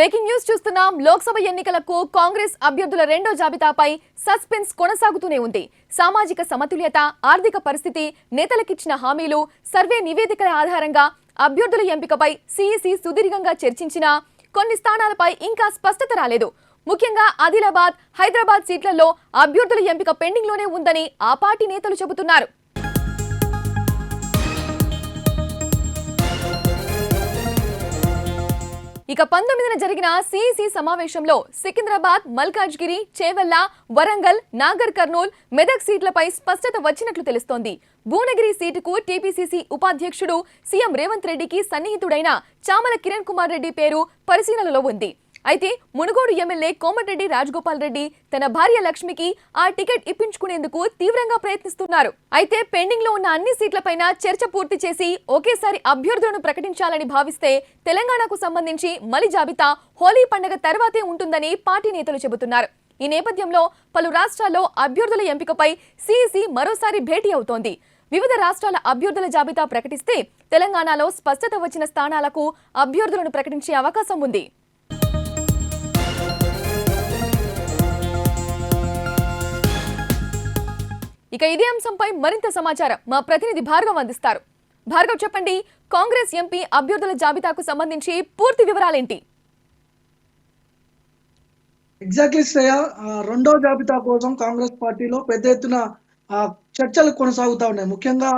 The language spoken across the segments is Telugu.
బ్రేకింగ్ న్యూస్ చూస్తున్నాం. లోక్సభ ఎన్నికలకు కాంగ్రెస్ అభ్యర్థుల రెండో జాబితాపై సస్పెన్స్ కొనసాగుతూనే ఉంది. సామాజిక సమతుల్యత, ఆర్థిక పరిస్థితి, నేతలకిచ్చిన హామీలు, సర్వే నివేదికల ఆధారంగా అభ్యర్థుల ఎంపికపై సీఈసీ సుదీర్ఘంగా చర్చించినా కొన్ని స్థానాలపై ఇంకా స్పష్టత రాలేదు. ముఖ్యంగా ఆదిలాబాద్, హైదరాబాద్ సీట్లలో అభ్యర్థుల ఎంపిక పెండింగ్ లోనే ఉందని ఆ పార్టీ నేతలు చెబుతున్నారు. ఇక 19న జరిగిన సీఈసీ సమావేశంలో సికింద్రాబాద్, మల్కాజ్గిరి, చేవెళ్ల, వరంగల్, నాగర్ కర్నూల్, మెదక్ సీట్లపై స్పష్టత వచ్చినట్లు తెలుస్తోంది. భువనగిరి సీటుకు టీపీసీసీ ఉపాధ్యక్షుడు సీఎం రేవంత్ రెడ్డికి సన్నిహితుడైన చామల కిరణ్ కుమార్ రెడ్డి పేరు పరిశీలనలో ఉంది. అయితే మునుగోడు ఎమ్మెల్యే కోమటిరెడ్డి రాజగోపాల్ రెడ్డి తన భార్య లక్ష్మికి ఆ టికెట్ ఇప్పించుకునేందుకు తీవ్రంగా ప్రయత్నిస్తున్నారు. అయితే పెండింగ్ లో ఉన్న అన్ని సీట్లపైన చర్చ పూర్తి చేసి ఒకేసారి అభ్యర్థులను ప్రకటించాలని భావిస్తే తెలంగాణకు సంబంధించి మలి జాబితా హోలీ పండుగ తర్వాతే ఉంటుందని పార్టీ నేతలు చెబుతున్నారు. ఈ నేపథ్యంలో పలు రాష్ట్రాల్లో అభ్యర్థుల ఎంపికపై సీఈసీ మరోసారి భేటీ అవుతోంది. వివిధ రాష్ట్రాల అభ్యర్థుల జాబితా ప్రకటిస్తే తెలంగాణలో స్పష్టత వచ్చిన స్థానాలకు అభ్యర్థులను ప్రకటించే అవకాశం ఉంది. ఇక ఇదే అంశంపై మరింత సమాచారం మా ప్రతినిధి భార్గవ్ అందిస్తారు. భార్గవ్, చెప్పండి, కాంగ్రెస్ ఎంపీ అభ్యర్థుల జాబితాకు సంబంధించి పూర్తి వివరాలేంటి? ఎగ్జాక్ట్లీ శ్రేయ, రెండో జాబితా కోసం కాంగ్రెస్ పార్టీలో పెద్ద ఎత్తున చర్చలు కొనసాగుతా ఉన్నాయి. ముఖ్యంగా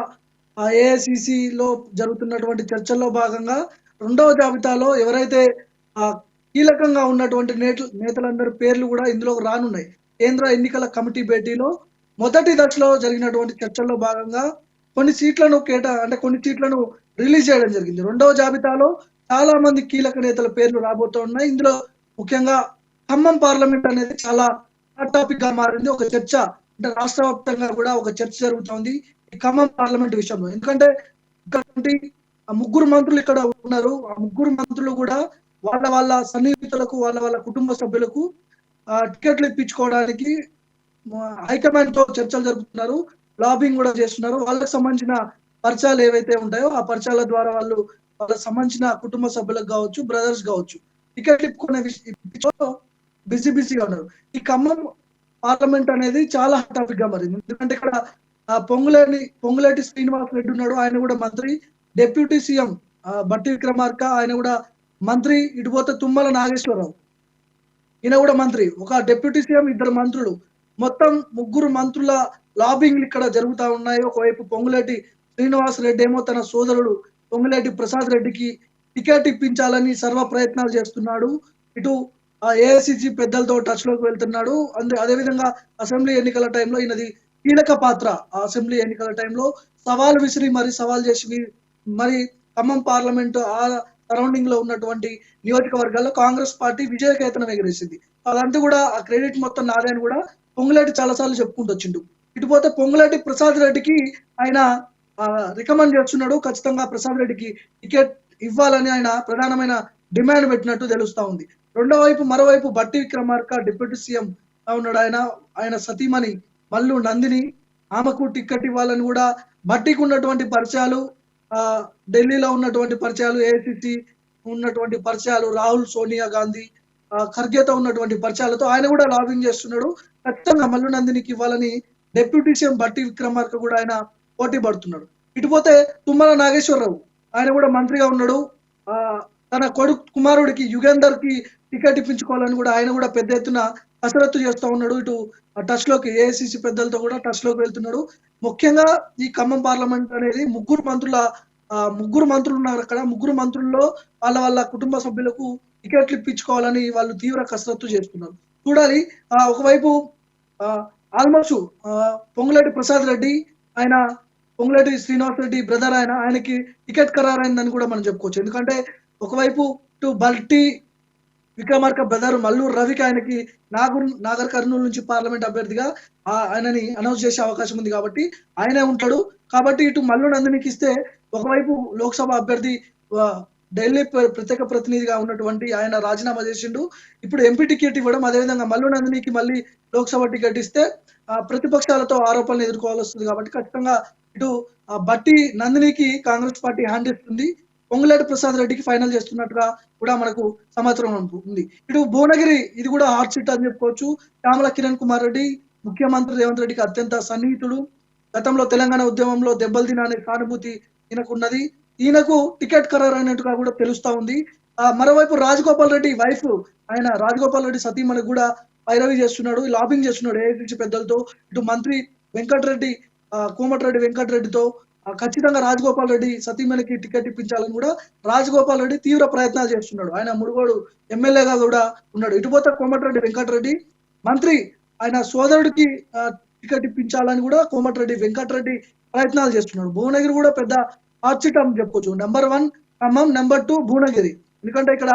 ఏఐసిసిలో జరుగుతున్నటువంటి చర్చల్లో భాగంగా రెండవ జాబితాలో ఎవరైతే కీలకంగా ఉన్నటువంటి నేతలందరి పేర్లు కూడా ఇందులో రానున్నాయి. కేంద్ర ఎన్నికల కమిటీ భేటీలో మొదటి దశలో జరిగినటువంటి చర్చల్లో భాగంగా కొన్ని సీట్లను కొన్ని సీట్లను రిలీజ్ చేయడం జరిగింది. రెండవ జాబితాలో చాలా మంది కీలక నేతల పేర్లు రాబోతూ ఉన్నాయి. ఇందులో ముఖ్యంగా ఖమ్మం పార్లమెంట్ అనేది చాలా హాట్ టాపిక్ గా మారింది. ఒక చర్చ, అంటే రాష్ట్ర వ్యాప్తంగా కూడా ఒక చర్చ జరుగుతోంది ఈ ఖమ్మం పార్లమెంట్ విషయంలో. ఎందుకంటే ఇక్కడ ముగ్గురు మంత్రులు ఇక్కడ ఉన్నారు. ఆ ముగ్గురు మంత్రులు కూడా వాళ్ళ సన్నిహితులకు, వాళ్ళ కుటుంబ సభ్యులకు టికెట్లు ఇప్పించుకోవడానికి హైకమాండ్ తో చర్చలు జరుపుతున్నారు, లాబింగ్ కూడా చేస్తున్నారు. వాళ్ళకి సంబంధించిన పరిచయాలు ఏవైతే ఉంటాయో ఆ పరిచయాల ద్వారా వాళ్ళకి సంబంధించిన కుటుంబ సభ్యులకు కావచ్చు, బ్రదర్స్ కావచ్చు, టికెట్లు ఇప్పుకునే బిజీగా ఉన్నారు. ఈ ఖమ్మం పార్లమెంట్ అనేది చాలా హాట్ టాపిక్ గా మారింది. ఎందుకంటే ఇక్కడ పొంగులేటి శ్రీనివాస్ రెడ్డి ఉన్నాడు, ఆయన కూడా మంత్రి. డిప్యూటీ సీఎం బట్టి విక్రమార్క, ఆయన కూడా మంత్రి. ఇటుపోతే తుమ్మల నాగేశ్వరరావు, ఈయన కూడా మంత్రి. ఒక డిప్యూటీ సీఎం, ఇద్దరు మంత్రులు, మొత్తం ముగ్గురు మంత్రుల లాబింగ్ ఇక్కడ జరుగుతూ ఉన్నాయి. ఒకవైపు పొంగులేటి శ్రీనివాస్ రెడ్డి ఏమో తన సోదరుడు పొంగులేటి ప్రసాద్ రెడ్డికి టికెట్ ఇప్పించాలని సర్వ ప్రయత్నాలు చేస్తున్నాడు. ఇటు ఏఐసిసి పెద్దలతో టచ్ లోకి వెళ్తున్నాడు. అదేవిధంగా అసెంబ్లీ ఎన్నికల టైంలో ఈయనది కీలక పాత్ర. ఆ అసెంబ్లీ ఎన్నికల టైంలో సవాల్ చేసి మరి ఖమ్మం పార్లమెంట్ సరౌండింగ్ లో ఉన్నటువంటి నియోజకవర్గాల్లో కాంగ్రెస్ పార్టీ విజయకేతనం ఎగరేసింది. అదంతా కూడా ఆ క్రెడిట్ మొత్తం నాదే అని కూడా పొంగులేటి చాలాసార్లు చెప్పుకుంటూ వచ్చిండు. ఇటుపోతే పొంగులేటి ప్రసాద్ రెడ్డికి ఆయన రికమెండ్ చేస్తున్నాడు. ఖచ్చితంగా ప్రసాద్ రెడ్డికి టికెట్ ఇవ్వాలని ఆయన ప్రధానమైన డిమాండ్ పెట్టినట్టు తెలుస్తా ఉంది. మరోవైపు బట్టి విక్రమార్క డిప్యూటీ సీఎం ఉన్నాడు. ఆయన సతీమణి మల్లు నందిని, ఆమెకు టికెట్ ఇవ్వాలని కూడా బట్టికి ఉన్నటువంటి పరిచయాలు, ఢిల్లీలో ఉన్నటువంటి పరిచయాలు, ఏఐసిసి ఉన్నటువంటి పరిచయాలు, రాహుల్ సోనియా గాంధీ, ఖర్గేతో ఉన్నటువంటి పరిచయాలతో ఆయన కూడా లాబింగ్ చేస్తున్నాడు. ఖచ్చితంగా మల్లు నందినికి ఇవ్వాలని డిప్యూటీ సీఎం బట్టి విక్రమార్క కూడా ఆయన పోటీ పడుతున్నాడు. ఇటుపోతే తుమ్మల నాగేశ్వరరావు, ఆయన కూడా మంత్రిగా ఉన్నాడు. తన కుమారుడికి యుగేందర్ కి టికెట్ ఇప్పించుకోవాలని కూడా ఆయన కూడా పెద్ద ఎత్తున కసరత్తు చేస్తూ ఉన్నాడు. ఇటు టచ్ లోకి ఏఐసిసి పెద్దలతో కూడా టచ్ లోకి వెళ్తున్నాడు. ముఖ్యంగా ఈ ఖమ్మం పార్లమెంట్ అనేది ముగ్గురు మంత్రులు ఉన్నారు. అక్కడ ముగ్గురు మంత్రుల్లో వాళ్ళ కుటుంబ సభ్యులకు టికెట్లు ఇప్పించుకోవాలని వాళ్ళు తీవ్ర కసరత్తు చేస్తున్నారు. చూడాలి. ఒకవైపు ఆల్మోస్ట్ పొంగులేటి ప్రసాద్ రెడ్డి, ఆయన పొంగులేటి శ్రీనివాస్ రెడ్డి బ్రదర్, ఆయనకి టికెట్ ఖరారైందని కూడా మనం చెప్పుకోవచ్చు. ఎందుకంటే ఒకవైపు ఇటు బల్టి విక్రమార్క బ్రదర్ మల్లూరు రవికి ఆయనకి నాగర్ కర్నూలు నుంచి పార్లమెంట్ అభ్యర్థిగా ఆయనని అనౌన్స్ చేసే అవకాశం ఉంది కాబట్టి ఆయనే ఉంటాడు. కాబట్టి ఇటు మల్లు నందినికి ఇస్తే ఒకవైపు లోక్సభ అభ్యర్థి ఢిల్లీ ప్రత్యేక ప్రతినిధిగా ఉన్నటువంటి ఆయన రాజీనామా చేసిండు. ఇప్పుడు ఎంపీ టికెట్ ఇవ్వడం, అదేవిధంగా మల్లు నందినికి మళ్ళీ లోక్సభ టికెట్ ఇస్తే ప్రతిపక్షాలతో ఆరోపణలు ఎదుర్కోవాల్సి వస్తుంది. కాబట్టి ఖచ్చితంగా ఇటు బట్టి నందినికి కాంగ్రెస్ పార్టీ హ్యాండ్ ఇస్తుంది. పొంగులేటి ప్రసాద్ రెడ్డికి ఫైనల్ చేస్తున్నట్టుగా కూడా మనకు సమాచారం ఉంది. ఇటు భువనగిరి ఇది కూడా హాట్ సీట్ అని చెప్పుకోవచ్చు. చామల కిరణ్ కుమార్ రెడ్డి ముఖ్యమంత్రి రేవంత్ రెడ్డికి అత్యంత సన్నిహితుడు. గతంలో తెలంగాణ ఉద్యమంలో దెబ్బలు తిన అనే సానుభూతి ఈయనకున్నది. ఈయనకు టికెట్ ఖరారు అయినట్టుగా కూడా తెలుస్తా ఉంది. మరోవైపు రాజగోపాల్ రెడ్డి వైఫ్ ఆయన రాజగోపాల్ రెడ్డి సతీమణి కూడా పైరవి చేస్తున్నాడు, లాబింగ్ చేస్తున్నాడు ఏఐసిసి పెద్దలతో. ఇటు మంత్రి వెంకటరెడ్డి కోమటిరెడ్డి వెంకటరెడ్డితో ఖచ్చితంగా రాజగోపాల్ రెడ్డి సతీమణికి టికెట్ ఇప్పించాలని కూడా రాజగోపాల్ రెడ్డి తీవ్ర ప్రయత్నాలు చేస్తున్నాడు. ఆయన మునుగోడు ఎమ్మెల్యేగా కూడా ఉన్నాడు. ఇటుపోతే కోమటిరెడ్డి వెంకటరెడ్డి మంత్రి ఆయన సోదరుడికి టికెట్ ఇప్పించాలని కూడా కోమటిరెడ్డి వెంకటరెడ్డి ప్రయత్నాలు చేస్తున్నాడు. భువనగిరి కూడా పెద్ద హాట్ సీట్ అని చెప్పుకోవచ్చు. Number 1 Khammam, number 2 Bhuvanagiri. ఎందుకంటే ఇక్కడ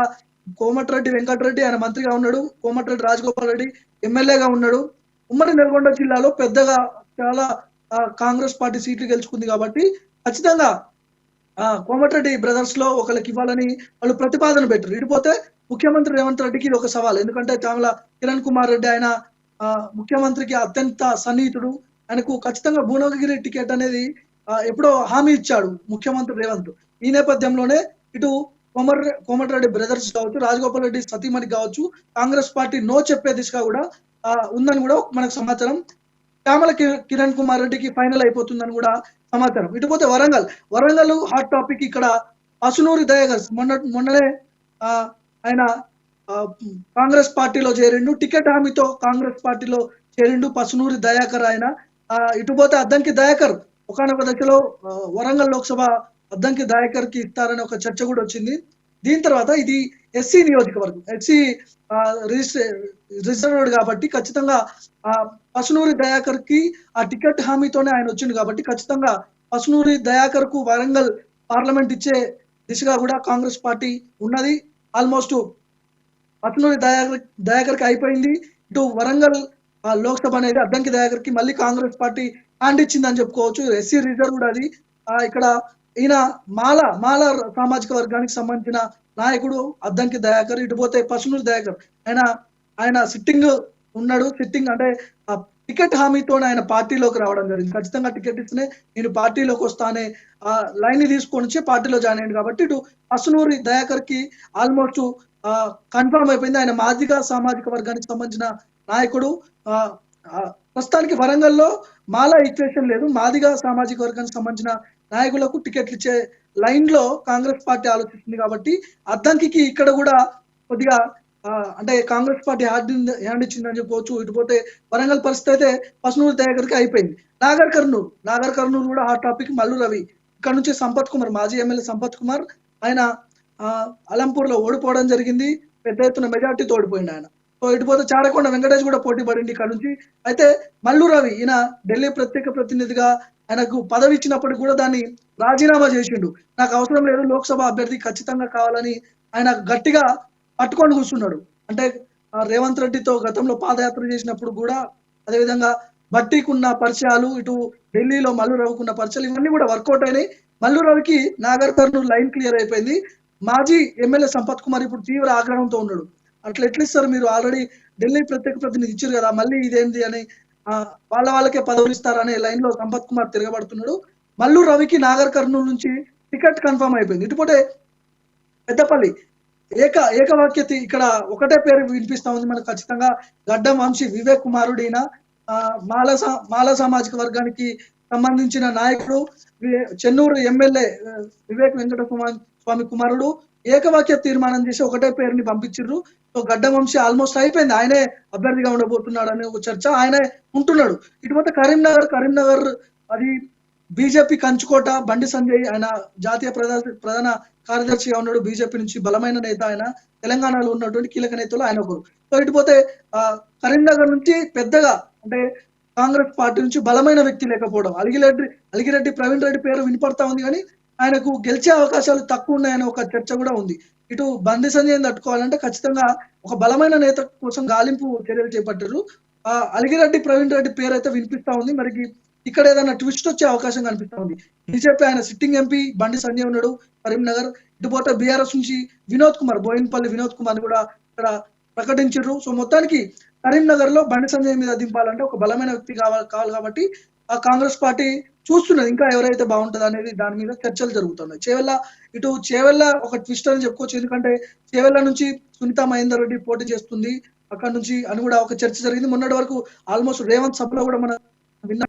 కోమటిరెడ్డి వెంకటరెడ్డి ఆయన మంత్రిగా ఉన్నాడు, కోమటిరెడ్డి రాజగోపాల్ రెడ్డి ఎమ్మెల్యేగా ఉన్నాడు. ఉమ్మడి నల్గొండ జిల్లాలో పెద్దగా చాలా కాంగ్రెస్ పార్టీ సీట్లు గెలుచుకుంది కాబట్టి ఖచ్చితంగా కోమటిరెడ్డి బ్రదర్స్ లో ఒకరికి ఇవ్వాలని వాళ్ళు ప్రతిపాదన పెట్టారు. ఇటుపోతే ముఖ్యమంత్రి రేవంత్ రెడ్డికి ఇది ఒక సవాల్. ఎందుకంటే చామల కిరణ్ కుమార్ రెడ్డి ఆయన ముఖ్యమంత్రికి అత్యంత సన్నిహితుడు. ఆయనకు ఖచ్చితంగా భువనగిరి టికెట్ అనేది ఎప్పుడో హామీ ఇచ్చాడు ముఖ్యమంత్రి రేవంత్. ఈ నేపథ్యంలోనే ఇటు కోమటిరెడ్డి బ్రదర్స్ కావచ్చు, రాజగోపాల్ రెడ్డి సతీమణి కావచ్చు, కాంగ్రెస్ పార్టీ నో చెప్పే దిశగా కూడా ఉందని కూడా మనకు సమాచారం. చామల కిరణ్ కుమార్ రెడ్డికి ఫైనల్ అయిపోతుందని కూడా సమాచారం. ఇటుపోతే వరంగల్ హాట్ టాపిక్. ఇక్కడ పసునూరి దయాకర్ మొన్ననే ఆయన కాంగ్రెస్ పార్టీలో చేరిండు, టికెట్ హామీతో కాంగ్రెస్ పార్టీలో చేరిండు పసునూరి దయాకర్ ఆయన. ఇటుపోతే అద్దంకి దయాకర్ ఒకనొక దశలో వరంగల్ లోక్సభ అద్దంకి దయాకర్ కి ఇస్తారనే ఒక చర్చ కూడా వచ్చింది. దీని తర్వాత ఇది ఎస్సీ నియోజకవర్గం, ఎస్సీ రిజర్వ్డ్ కాబట్టి ఖచ్చితంగా పసునూరి దయాకర్ కి ఆ టికెట్ హామీతోనే ఆయన వచ్చింది కాబట్టి ఖచ్చితంగా పసునూరి దయాకర్ కు వరంగల్ పార్లమెంట్ ఇచ్చే దిశగా కూడా కాంగ్రెస్ పార్టీ ఉన్నది. ఆల్మోస్ట్ పసునూరి దయాకర్ కి అయిపోయింది. ఇటు వరంగల్ లోక్సభ అనేది అద్దంకి దయాకర్ కి మళ్ళీ కాంగ్రెస్ పార్టీ హ్యాండ్ ఇచ్చిందని చెప్పుకోవచ్చు. ఎస్సీ రిజర్వ్ కూడా అది. ఇక్కడ ఈయన మాల సామాజిక వర్గానికి సంబంధించిన నాయకుడు అద్దంకి దయాకర్. ఇటుపోతే పసునూరి దయాకర్ ఆయన సిట్టింగ్ ఉన్నాడు. సిట్టింగ్ అంటే టికెట్ హామీతో ఆయన పార్టీలోకి రావడం జరిగింది. ఖచ్చితంగా టికెట్ ఇస్తేనే నేను పార్టీలోకి వస్తానే లైన్ తీసుకొని వచ్చి పార్టీలో జాయిన్ అయ్యింది కాబట్టి ఇటు పసునూరి దయాకర్ కి ఆల్మోస్ట్ కన్ఫర్మ్ అయిపోయింది. ఆయన మాదిగ సామాజిక వర్గానికి సంబంధించిన నాయకుడు. ప్రస్తుతానికి వరంగల్లో మాల ఈక్వేషన్ లేదు. మాదిగ సామాజిక వర్గానికి సంబంధించిన నాయకులకు టికెట్లు ఇచ్చే లైన్ లో కాంగ్రెస్ పార్టీ ఆలోచిస్తుంది కాబట్టి అద్దంకి ఇక్కడ కూడా కొద్దిగా అంటే కాంగ్రెస్ పార్టీ హ్యాండ్ ఇచ్చిందని చెప్పవచ్చు. ఇటుపోతే వరంగల్ పరిస్థితి అయితే పసునూరి దయాకర్కి అయిపోయింది. నాగర్ కర్నూలు కూడా హాట్ టాపిక్. మల్లు రవి ఇక్కడ నుంచి సంపత్ కుమార్, మాజీ ఎమ్మెల్యే సంపత్ కుమార్ ఆయన అలంపూర్ లో ఓడిపోవడం జరిగింది. పెద్ద ఎత్తున మెజార్టీతో ఓడిపోయింది ఆయన. సో ఇటుపోతే చారకొండ వెంకటేష్ కూడా పోటీ పడింది ఇక్కడ నుంచి. అయితే మల్లు రవి ఈయన ఢిల్లీ ప్రత్యేక ప్రతినిధిగా ఆయనకు పదవి ఇచ్చినప్పటికీ కూడా దాన్ని రాజీనామా చేసిండు. నాకు అవసరం లేదు, లోక్సభ అభ్యర్థి ఖచ్చితంగా కావాలని ఆయన గట్టిగా పట్టుకొని కూర్చున్నాడు. అంటే రేవంత్ రెడ్డితో గతంలో పాదయాత్ర చేసినప్పుడు కూడా, అదేవిధంగా బట్టీకి ఉన్న పరిచయాలు, ఇటు ఢిల్లీలో మల్లు రవికి ఉన్న పరిచయాలు, ఇవన్నీ కూడా వర్కౌట్ అయినాయి. మల్లు రవికి నాగర్ కర్నూలు లైన్ క్లియర్ అయిపోయింది. మాజీ ఎమ్మెల్యే సంపత్ కుమార్ ఇప్పుడు తీవ్ర ఆగ్రహంతో ఉన్నాడు. అట్లా ఎట్లిస్తారు మీరు, ఆల్రెడీ ఢిల్లీ ప్రత్యేక ప్రతినిధి ఇచ్చారు కదా, మళ్ళీ ఇదేంటి అని వాళ్ళకే పదవులు ఇస్తారనే లైన్ లో సంపత్ కుమార్ తిరగబడుతున్నాడు. మల్లు రవికి నాగర్ కర్నూలు నుంచి టికెట్ కన్ఫర్మ్ అయిపోయింది. ఇటుపోతే పెద్దపల్లి ఏకవాక్యత ఇక్కడ ఒకటే పేరు వినిపిస్తా ఉంది మనకు. ఖచ్చితంగా గడ్డం వంశీ వివేక్ కుమారుడు. ఈయన మాల సామాజిక వర్గానికి సంబంధించిన నాయకుడు. చెన్నూరు ఎమ్మెల్యే వివేక్ వెంకట స్వామి కుమారుడు. ఏకవాక్య తీర్మానం చేసి ఒకటే పేరుని పంపించారు. సో గడ్డం వంశీ ఆల్మోస్ట్ అయిపోయింది, ఆయనే అభ్యర్థిగా ఉండబోతున్నాడు అనే ఒక చర్చ, ఆయనే ఉంటున్నాడు. ఇటుపోతే కరీంనగర్ అది బీజేపీ కంచుకోట. బండి సంజయ్ ఆయన జాతీయ ప్రధాన కార్యదర్శిగా ఉన్నాడు. బీజేపీ నుంచి బలమైన నేత ఆయన, తెలంగాణలో ఉన్నటువంటి కీలక నేతలు ఆయన ఒకరు. సో ఇటుపోతే కరీంనగర్ నుంచి పెద్దగా అంటే కాంగ్రెస్ పార్టీ నుంచి బలమైన వ్యక్తి లేకపోవడం, అలిగిరెడ్డి ప్రవీణ్ రెడ్డి పేరు వినపడతా ఉంది కానీ ఆయనకు గెలిచే అవకాశాలు తక్కువ ఉన్నాయని ఒక చర్చ కూడా ఉంది. ఇటు బండి సంజయ్ తట్టుకోవాలంటే ఖచ్చితంగా ఒక బలమైన నేత కోసం గాలింపు చర్యలు చేపట్టారు. అలిగిరెడ్డి ప్రవీణ్ రెడ్డి పేరు అయితే వినిపిస్తా ఉంది. మరి ఇక్కడ ఏదైనా ట్విస్ట్ వచ్చే అవకాశం కనిపిస్తా ఉంది. బీజేపీ ఆయన సిట్టింగ్ ఎంపీ బండి సంజయ్ ఉన్నాడు కరీంనగర్. ఇటుపోతే బీఆర్ఎస్ నుంచి బోయినపల్లి వినోద్ కుమార్ కూడా ఇక్కడ ప్రకటించారు. సో మొత్తానికి కరీంనగర్ లో బండి సంజయ్ మీద దింపాలంటే ఒక బలమైన వ్యక్తి కావాలి కాబట్టి కాంగ్రెస్ పార్టీ చూస్తున్నది. ఇంకా ఎవరైతే బాగుంటది అనేది దాని మీద చర్చలు జరుగుతున్నాయి. చేవెళ్ళ ఒక ట్విస్ట్ అని చెప్పుకోవచ్చు. ఎందుకంటే చేవెళ్ళ నుంచి సునీతా మహేందర్ రెడ్డి పోటీ చేస్తుంది. అక్కడ నుంచి అని కూడా ఒక చర్చ జరిగింది. మొన్నటి వరకు ఆల్మోస్ట్ రేవంత్ సభలో కూడా మనం విన్న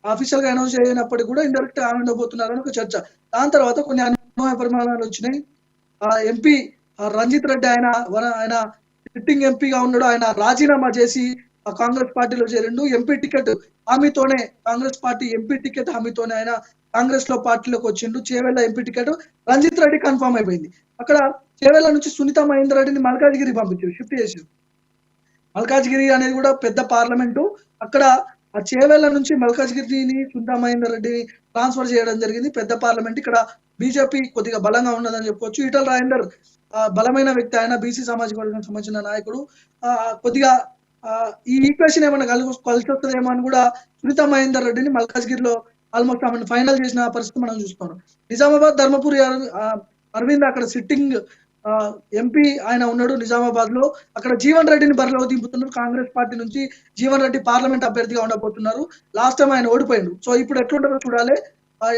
ఆఫీషియల్ గా అనౌన్స్ చేయనప్పటికీ కూడా ఇండైరెక్ట్ గా ఆమె ఉండబోతున్నారని ఒక చర్చ. దాని తర్వాత కొన్ని అనుమాన పరిమాణాలు వచ్చినాయి. ఎంపీ రంజిత్ రెడ్డి ఆయన సిట్టింగ్ ఎంపీగా ఉన్నాడు. ఆయన రాజీనామా చేసి కాంగ్రెస్ పార్టీలో చేరిండు. ఎంపీ టికెట్ హామీతోనే కాంగ్రెస్ పార్టీ ఎంపీ టికెట్ హామీతోనే ఆయన కాంగ్రెస్ లో పార్టీలోకి వచ్చిండు. Chevella MP ticket Ranjith Reddy confirm అయిపోయింది. అక్కడ చేవెళ్ళ నుంచి సునీతా మహేందర్ రెడ్డిని మల్కాజ్గిరి పంపించారు, షిఫ్ట్ చేశారు. మల్కాజ్గిరి అనేది కూడా పెద్ద పార్లమెంటు. అక్కడ ఆ చేవెళ్ళ నుంచి మల్కాజ్గిరిని సునీతా మహేందర్ రెడ్డిని ట్రాన్స్ఫర్ చేయడం జరిగింది. పెద్ద పార్లమెంట్. ఇక్కడ బీజేపీ కొద్దిగా బలంగా ఉన్నదని చెప్పుకోవచ్చు. ఈటల రాజేందర్ బలమైన వ్యక్తి, ఆయన బీసీ సామాజిక వర్గానికి సంబంధించిన నాయకుడు. కొద్దిగా ఈ ఈక్వేషన్ ఏమైనా కలిసి వస్తుందేమో అని కూడా సునీతా మహేందర్ రెడ్డిని మల్కాజ్గిరిలో ఆల్మోస్ట్ ఆమెను ఫైనల్ చేసిన పరిస్థితి మనం చూస్తున్నాం. నిజామాబాద్ ధర్మపురి అరవింద్ అక్కడ సిట్టింగ్ ఎంపీ ఆయన ఉన్నాడు నిజామాబాద్ లో. అక్కడ జీవన్ రెడ్డిని బరిలో దింపుతున్నారు. కాంగ్రెస్ పార్టీ నుంచి జీవన్ రెడ్డి పార్లమెంట్ అభ్యర్థిగా ఉండబోతున్నారు. లాస్ట్ టైం ఆయన ఓడిపోయిండు. సో ఇప్పుడు ఎట్లుంటారో చూడాలి.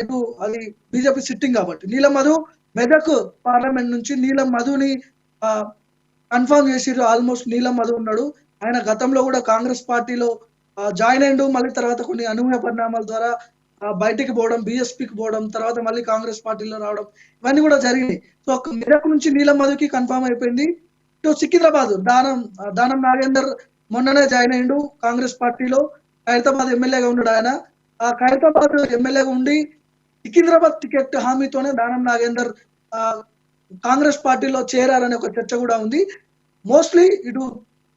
ఇటు అది బీజేపీ సిట్టింగ్ కాబట్టి. నీలం మధు మెదక్ పార్లమెంట్ నుంచి నీలం మధుని కన్ఫర్మ్ చేసిర్రు. ఆల్మోస్ట్ నీలం మధు ఉన్నాడు. ఆయన గతంలో కూడా కాంగ్రెస్ పార్టీలో జాయిన్ అయ్యిండు. మళ్ళీ తర్వాత కొన్ని అనూహ్య పరిణామాల ద్వారా బయటికి పోవడం, బీఎస్పీకి పోవడం, తర్వాత మళ్ళీ కాంగ్రెస్ పార్టీలో రావడం, ఇవన్నీ కూడా జరిగినాయి. సో మెదక్ నుంచి నీలం మధుకి కన్ఫర్మ్ అయిపోయింది. ఇటు సికింద్రాబాద్ దానం నాగేందర్ మొన్ననే జాయిన్ అయ్యిండు కాంగ్రెస్ పార్టీలో. ఖైరతాబాద్ ఎమ్మెల్యేగా ఉన్నాడు ఆయన. ఆ ఖైరతాబాద్ ఎమ్మెల్యేగా ఉండి సికింద్రాబాద్ టికెట్ హామీతోనే దానం నాగేందర్ కాంగ్రెస్ పార్టీలో చేరారనే ఒక చర్చ కూడా ఉంది. మోస్ట్లీ ఇటు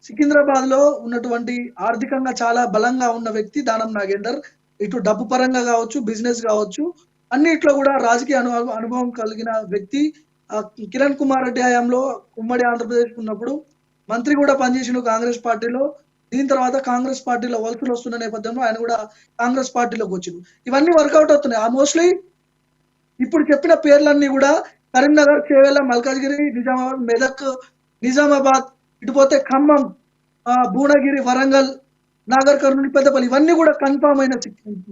సికింద్రాబాద్ లో ఉన్నటువంటి ఆర్థికంగా చాలా బలంగా ఉన్న వ్యక్తి దానం నాగేందర్. ఇటు డబ్బు పరంగా కావచ్చు, బిజినెస్ కావచ్చు, అన్నిట్లో కూడా రాజకీయ అనుభవం కలిగిన వ్యక్తి. కిరణ్ కుమార్ రెడ్డి హయాంలో ఉమ్మడి ఆంధ్రప్రదేశ్ ఉన్నప్పుడు మంత్రి కూడా పనిచేసిండు కాంగ్రెస్ పార్టీలో. దీని తర్వాత కాంగ్రెస్ పార్టీలో వలసలు వస్తున్న నేపథ్యంలో ఆయన కూడా కాంగ్రెస్ పార్టీలోకి వచ్చిండు. ఇవన్నీ వర్కౌట్ అవుతున్నాయి. మోస్ట్లీ ఇప్పుడు చెప్పిన పేర్లన్నీ కూడా కరీంనగర్, చేవెళ్ళ, మల్కాజ్గిరి, నిజామాబాద్, మెదక్, నిజామాబాద్, ఇటుపోతే ఖమ్మం, భువనగిరి, వరంగల్, నాగర్ కర్నూలు, పెద్దపల్లి, ఇవన్నీ కూడా కన్ఫర్మ్ అయిన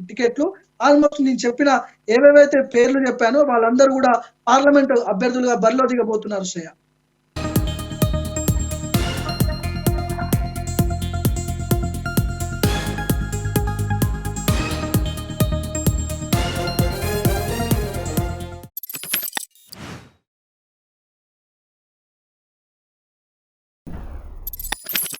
టికెట్లు. ఆల్మోస్ట్ నేను చెప్పిన ఏవేవైతే పేర్లు చెప్పానో వాళ్ళందరూ కూడా పార్లమెంట్ అభ్యర్థులుగా బరిలో దిగబోతున్నారు శ్రేయ.